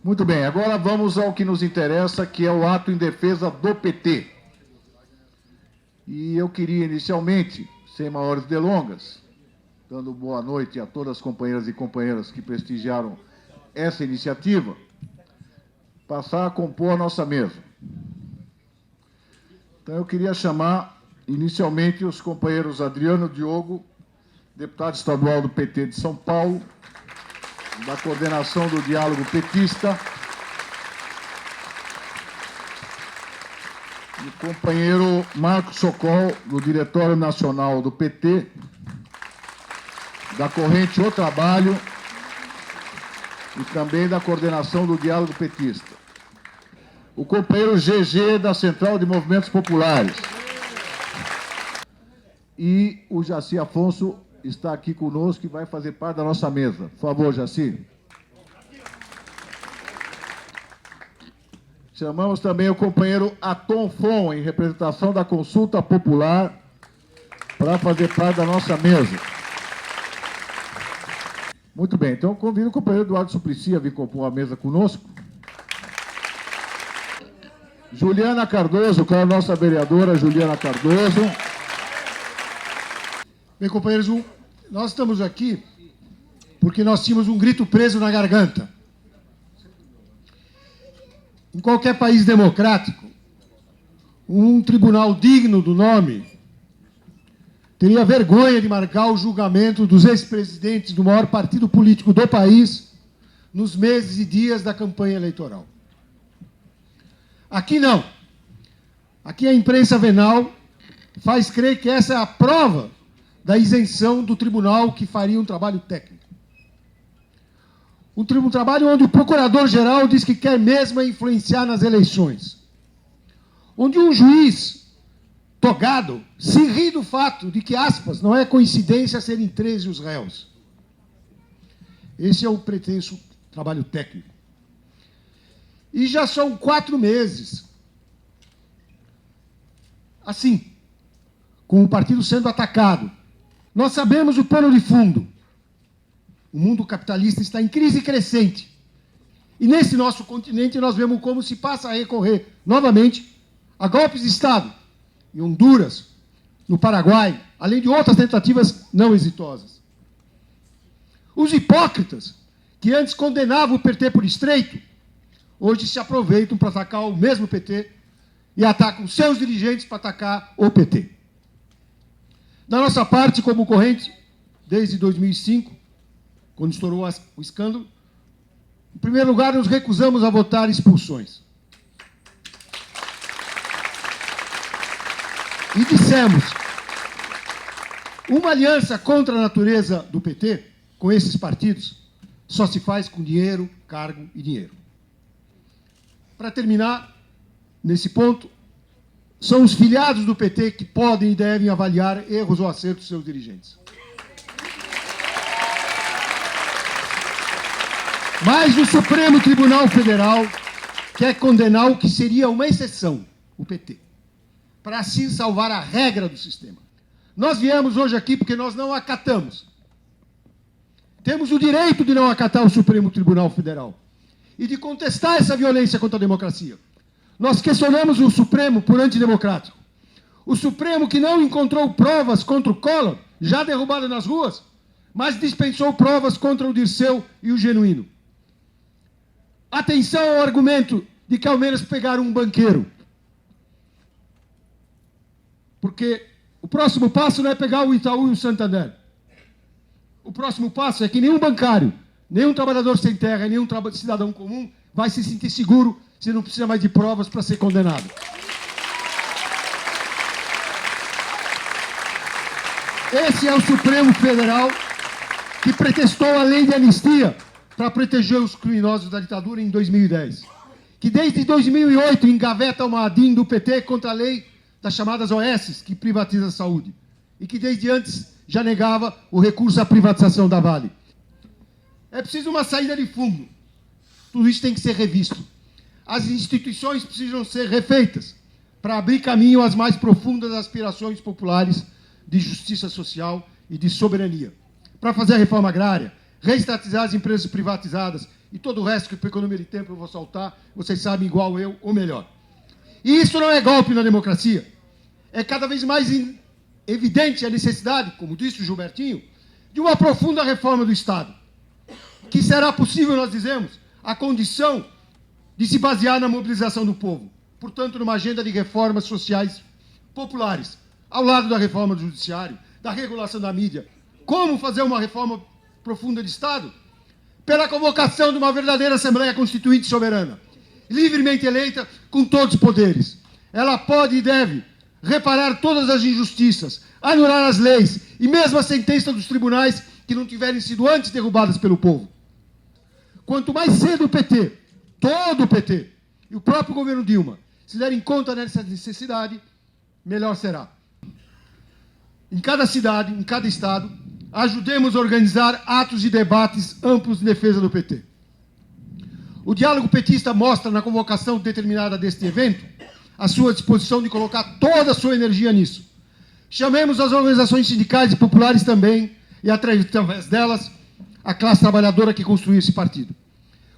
Muito bem, agora vamos ao que nos interessa, que é o ato em defesa do PT. E eu queria inicialmente, sem maiores delongas, dando boa noite a todas as companheiras e companheiras que prestigiaram essa iniciativa, passar a compor a nossa mesa. Então eu queria chamar inicialmente os companheiros Adriano Diogo, deputado estadual do PT de São Paulo, da coordenação do Diálogo Petista, e o companheiro Marcos Socol, do Diretório Nacional do PT, da corrente O Trabalho e também da coordenação do Diálogo Petista. O companheiro GG, da Central de Movimentos Populares. E o Jaci Afonso está aqui conosco e vai fazer parte da nossa mesa. Por favor, Jaci. Chamamos também o companheiro Atom Fon, em representação da Consulta Popular, para fazer parte da nossa mesa. Muito bem, então convido o companheiro Eduardo Suplicy a vir compor a mesa conosco. Juliana Cardoso, que é a nossa vereadora, Juliana Cardoso. Bem, companheiros, nós estamos aqui porque nós tínhamos um grito preso na garganta. Em qualquer país democrático, um tribunal digno do nome teria vergonha de marcar o julgamento dos ex-presidentes do maior partido político do país nos meses e dias da campanha eleitoral. Aqui não. Aqui a imprensa venal faz crer que essa é a prova da isenção do tribunal que faria um trabalho técnico. Um trabalho onde o procurador-geral diz que quer mesmo influenciar nas eleições. Onde um juiz togado se ri do fato de que, aspas, não é coincidência serem 13 os réus. Esse é o pretenso trabalho técnico. E já são 4 meses, assim, com o partido sendo atacado. Nós sabemos o pano de fundo. O mundo capitalista está em crise crescente. E nesse nosso continente nós vemos como se passa a recorrer novamente a golpes de Estado em Honduras, no Paraguai, além de outras tentativas não exitosas. Os hipócritas, que antes condenavam o PT por estreito, hoje se aproveitam para atacar o mesmo PT e atacam seus dirigentes para atacar o PT. Da nossa parte, como corrente, desde 2005, quando estourou o escândalo, em primeiro lugar, nos recusamos a votar expulsões. E dissemos, uma aliança contra a natureza do PT, com esses partidos, só se faz com dinheiro, cargo e dinheiro. Para terminar, nesse ponto, são os filiados do PT que podem e devem avaliar erros ou acertos de seus dirigentes. Mas o Supremo Tribunal Federal quer condenar o que seria uma exceção, o PT, para assim salvar a regra do sistema. Nós viemos hoje aqui porque nós não acatamos. Temos o direito de não acatar o Supremo Tribunal Federal e de contestar essa violência contra a democracia. Nós questionamos o Supremo por antidemocrático. O Supremo que não encontrou provas contra o Collor, já derrubado nas ruas, mas dispensou provas contra o Dirceu e o Genuíno. Atenção ao argumento de que ao menos pegaram um banqueiro. Porque o próximo passo não é pegar o Itaú e o Santander. O próximo passo é que nenhum bancário, nenhum trabalhador sem terra, nenhum cidadão comum vai se sentir seguro se não precisa mais de provas para ser condenado. Esse é o Supremo Federal que pretextou a lei de anistia para proteger os criminosos da ditadura em 2010. Que desde 2008 engaveta uma ADIM do PT contra a lei das chamadas OS, que privatiza a saúde. E que desde antes já negava o recurso à privatização da Vale. É preciso uma saída de fundo. Tudo isso tem que ser revisto. As instituições precisam ser refeitas para abrir caminho às mais profundas aspirações populares de justiça social e de soberania. Para fazer a reforma agrária, reestatizar as empresas privatizadas e todo o resto que por economia de tempo eu vou soltar, vocês sabem igual eu ou melhor. E isso não é golpe na democracia. É cada vez mais evidente a necessidade, como disse o Gilbertinho, de uma profunda reforma do Estado, que será possível, nós dizemos, a condição de se basear na mobilização do povo. Portanto, numa agenda de reformas sociais populares, ao lado da reforma do judiciário, da regulação da mídia. Como fazer uma reforma profunda de Estado? Pela convocação de uma verdadeira Assembleia Constituinte soberana, livremente eleita, com todos os poderes. Ela pode e deve reparar todas as injustiças, anular as leis e mesmo as sentenças dos tribunais que não tiverem sido antes derrubadas pelo povo. Quanto mais cedo o PT, todo o PT, e o próprio governo Dilma se derem conta dessa necessidade, melhor será. Em cada cidade, em cada estado, ajudemos a organizar atos e debates amplos em defesa do PT. O diálogo petista mostra, na convocação determinada deste evento, a sua disposição de colocar toda a sua energia nisso. Chamemos as organizações sindicais e populares também, e através delas, a classe trabalhadora que construiu esse partido.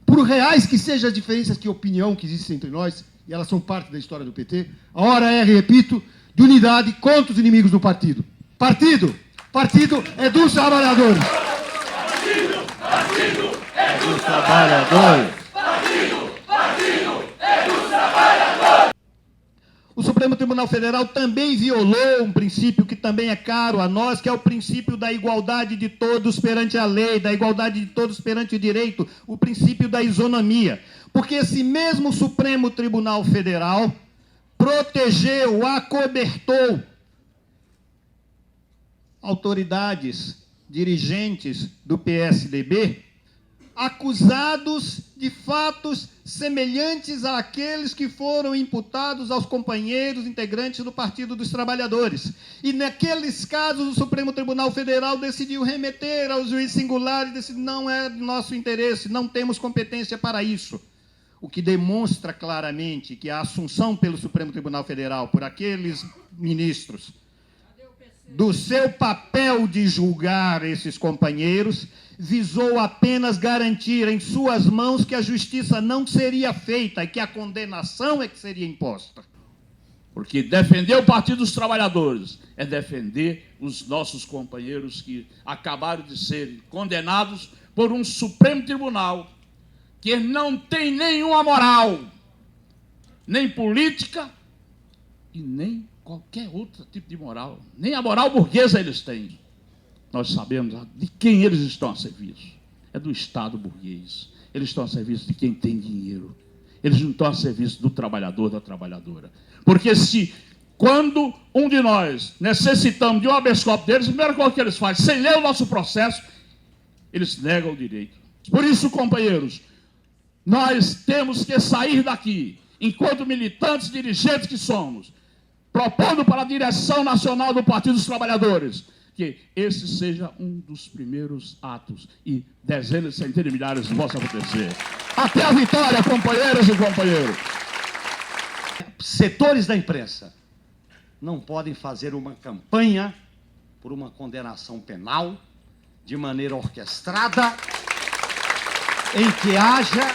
Por reais que sejam as diferenças de opinião que existem entre nós, e elas são parte da história do PT, a hora é, repito, de unidade contra os inimigos do partido. Partido é dos trabalhadores. Partido é dos trabalhadores. O Supremo Tribunal Federal também violou um princípio que também é caro a nós, que é o princípio da igualdade de todos perante a lei, da igualdade de todos perante o direito, o princípio da isonomia. Porque esse mesmo Supremo Tribunal Federal protegeu, acobertou autoridades, dirigentes do PSDB, acusados de fatos semelhantes àqueles que foram imputados aos companheiros integrantes do Partido dos Trabalhadores. E naqueles casos o Supremo Tribunal Federal decidiu remeter ao juiz singular e decidiu: não é do nosso interesse, não temos competência para isso. O que demonstra claramente que a assunção pelo Supremo Tribunal Federal por aqueles ministros do seu papel de julgar esses companheiros visou apenas garantir em suas mãos que a justiça não seria feita e que a condenação é que seria imposta. Porque defender o Partido dos Trabalhadores é defender os nossos companheiros que acabaram de ser condenados por um Supremo Tribunal que não tem nenhuma moral, nem política e nem qualquer outro tipo de moral. Nem a moral burguesa eles têm. Nós sabemos de quem eles estão a serviço. É do Estado burguês. Eles estão a serviço de quem tem dinheiro. Eles não estão a serviço do trabalhador, da trabalhadora. Porque quando um de nós necessitamos de um habeas corpus deles, a primeira coisa que eles fazem, sem ler o nosso processo, eles negam o direito. Por isso, companheiros, nós temos que sair daqui, enquanto militantes, dirigentes que somos, propondo para a direção nacional do Partido dos Trabalhadores que esse seja um dos primeiros atos e dezenas, centenas de milhares possam acontecer. Até a vitória, companheiras e companheiros. Setores da imprensa não podem fazer uma campanha por uma condenação penal de maneira orquestrada, em que haja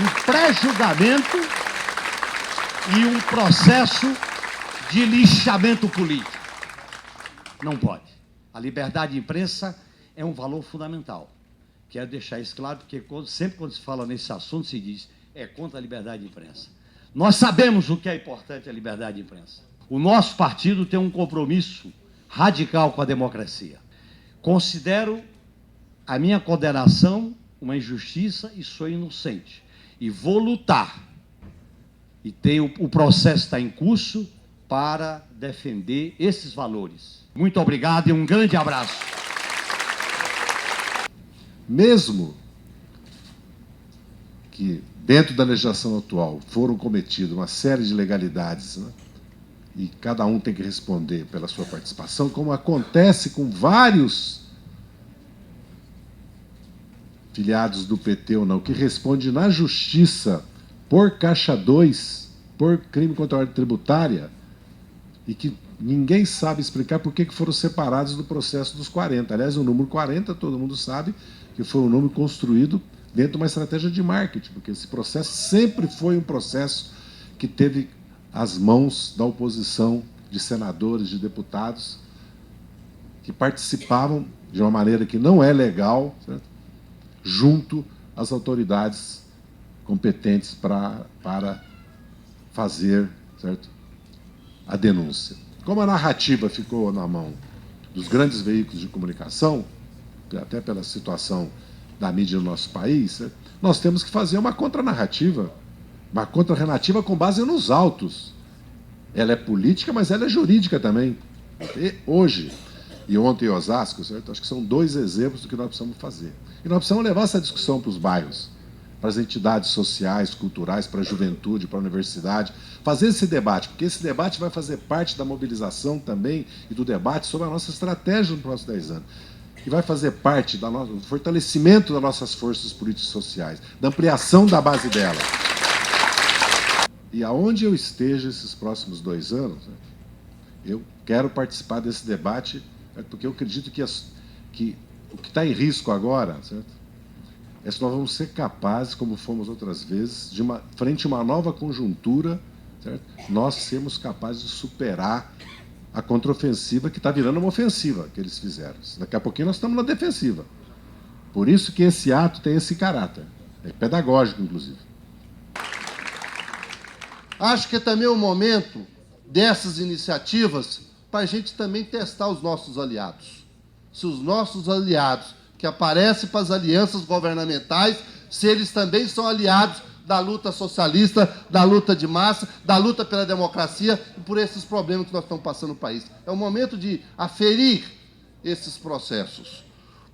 um pré-julgamento e um processo de lixamento político. Não pode. A liberdade de imprensa é um valor fundamental. Quero deixar isso claro, porque sempre quando se fala nesse assunto, se diz é contra a liberdade de imprensa. Nós sabemos o que é importante a liberdade de imprensa. O nosso partido tem um compromisso radical com a democracia. Considero a minha condenação uma injustiça e sou inocente. E vou lutar. E o processo está em curso para defender esses valores. Muito obrigado e um grande abraço. Mesmo que dentro da legislação atual foram cometidas uma série de ilegalidades, né, e cada um tem que responder pela sua participação, como acontece com vários filiados do PT ou não, que responde na justiça por caixa 2, por crime contra a ordem tributária, e que ninguém sabe explicar por que foram separados do processo dos 40. Aliás, o número 40, todo mundo sabe, que foi um número construído dentro de uma estratégia de marketing, porque esse processo sempre foi um processo que teve as mãos da oposição, de senadores, de deputados, que participavam de uma maneira que não é legal, certo? Junto às autoridades competentes para fazer, certo, a denúncia. Como a narrativa ficou na mão dos grandes veículos de comunicação, até pela situação da mídia no nosso país, certo? Nós temos que fazer uma contranarrativa, uma contranarrativa com base nos autos. Ela é política, mas ela é jurídica também. E hoje, e ontem em Osasco, certo? Acho que são 2 exemplos do que nós precisamos fazer. E nós precisamos levar essa discussão para os bairros, para as entidades sociais, culturais, para a juventude, para a universidade, fazer esse debate, porque esse debate vai fazer parte da mobilização também e do debate sobre a nossa estratégia nos próximos 10 anos. E vai fazer parte do fortalecimento das nossas forças políticas e sociais, da ampliação da base delas. E aonde eu esteja esses próximos 2 anos, eu quero participar desse debate, porque eu acredito que o que está em risco agora, certo, é se nós vamos ser capazes, como fomos outras vezes, frente a uma nova conjuntura, certo, nós sermos capazes de superar a contraofensiva que está virando uma ofensiva que eles fizeram. Daqui a pouquinho nós estamos na defensiva. Por isso que esse ato tem esse caráter. É pedagógico, inclusive. Acho que é também o momento dessas iniciativas para a gente também testar os nossos aliados. Se os nossos aliados que aparecem para as alianças governamentais, se eles também são aliados da luta socialista, da luta de massa, da luta pela democracia e por esses problemas que nós estamos passando no país. É o momento de aferir esses processos.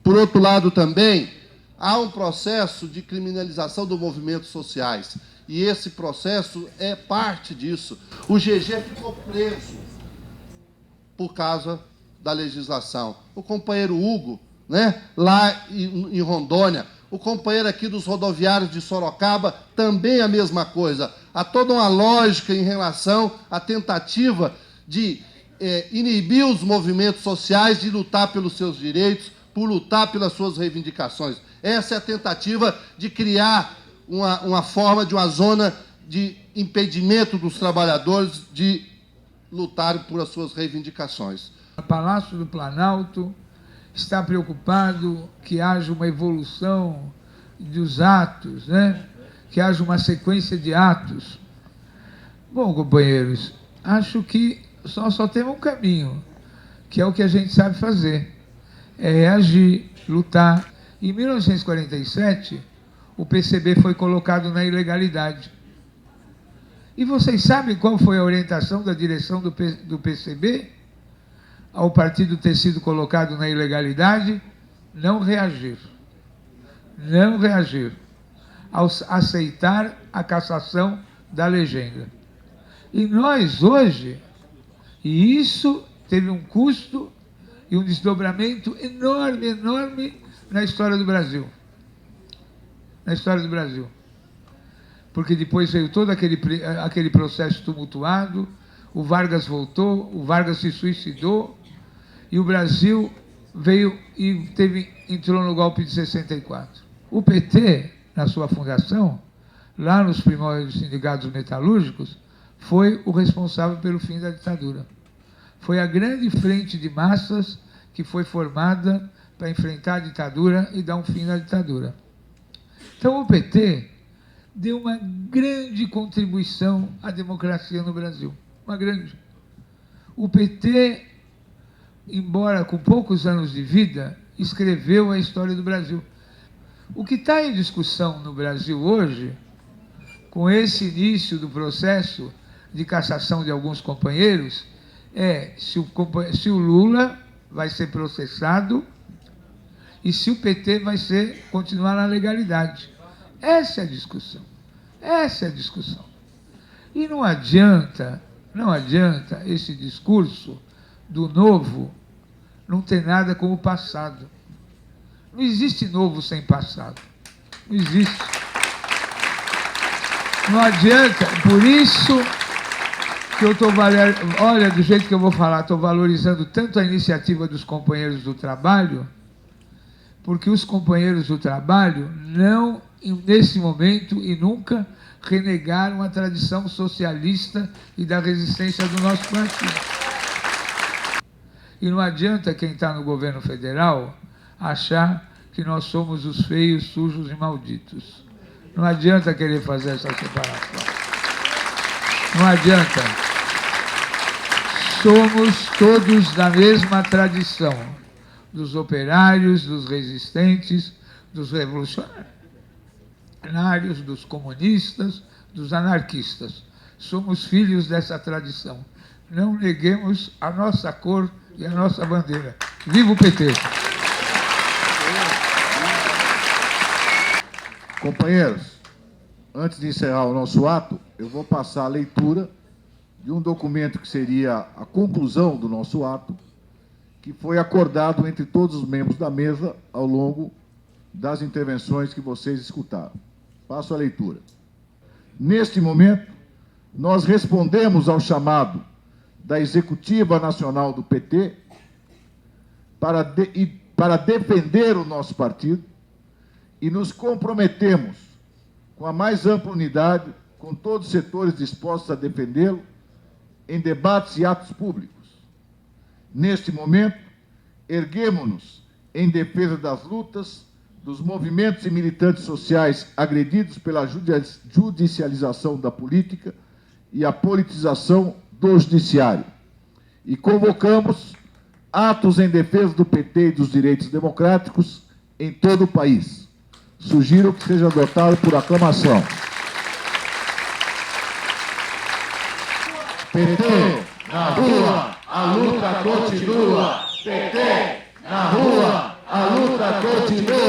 Por outro lado, também, há um processo de criminalização dos movimentos sociais. E esse processo é parte disso. O GG ficou preso por causa da legislação. O companheiro Hugo, né, lá em Rondônia, o companheiro aqui dos rodoviários de Sorocaba, também a mesma coisa. Há toda uma lógica em relação à tentativa de inibir os movimentos sociais, de lutar pelos seus direitos, por lutar pelas suas reivindicações. Essa é a tentativa de criar uma forma de uma zona de impedimento dos trabalhadores de lutarem por as suas reivindicações. O Palácio do Planalto está preocupado que haja uma evolução dos atos, né? Que haja uma sequência de atos. Bom, companheiros, acho que só temos um caminho, que é o que a gente sabe fazer, é reagir, lutar. Em 1947, o PCB foi colocado na ilegalidade. E vocês sabem qual foi a orientação da direção do PCB ao partido ter sido colocado na ilegalidade? Não reagir. Não reagir. Ao aceitar a cassação da legenda. E nós, hoje, e isso teve um custo e um desdobramento enorme, enorme na história do Brasil. Na história do Brasil. Porque depois veio todo aquele processo tumultuado, o Vargas voltou, o Vargas se suicidou, e o Brasil veio e entrou no golpe de 64. O PT, na sua fundação, lá nos primórdios dos sindicatos metalúrgicos, foi o responsável pelo fim da ditadura. Foi a grande frente de massas que foi formada para enfrentar a ditadura e dar um fim na ditadura. Então, o PT deu uma grande contribuição à democracia no Brasil. Uma grande. O PT, embora com poucos anos de vida, escreveu a história do Brasil. O que está em discussão no Brasil hoje, com esse início do processo de cassação de alguns companheiros, é se o Lula vai ser processado e se o PT vai continuar na legalidade. Essa é a discussão. Essa é a discussão. E não adianta esse discurso do novo não ter nada com o passado. Não existe novo sem passado. Não existe. Não adianta. Por isso que eu estou olha, do jeito que eu vou falar, estou valorizando tanto a iniciativa dos companheiros do trabalho, porque os companheiros do trabalho não, nesse momento e nunca, renegaram a tradição socialista e da resistência do nosso partido. E não adianta quem está no governo federal achar que nós somos os feios, sujos e malditos. Não adianta querer fazer essa separação. Não adianta. Somos todos da mesma tradição, dos operários, dos resistentes, dos revolucionários, dos comunistas, dos anarquistas. Somos filhos dessa tradição. Não neguemos a nossa cor e a nossa bandeira. Viva o PT! Companheiros, antes de encerrar o nosso ato, eu vou passar a leitura de um documento que seria a conclusão do nosso ato, que foi acordado entre todos os membros da mesa ao longo das intervenções que vocês escutaram. Passo a leitura. Neste momento, nós respondemos ao chamado da Executiva Nacional do PT para defender o nosso partido e nos comprometemos com a mais ampla unidade, com todos os setores dispostos a defendê-lo em debates e atos públicos. Neste momento, erguemo-nos em defesa das lutas, dos movimentos e militantes sociais agredidos pela judicialização da política e a politização do judiciário. E convocamos atos em defesa do PT e dos direitos democráticos em todo o país. Sugiro que seja adotado por aclamação. PT, na rua, a luta continua. PT, na rua, a luta continua.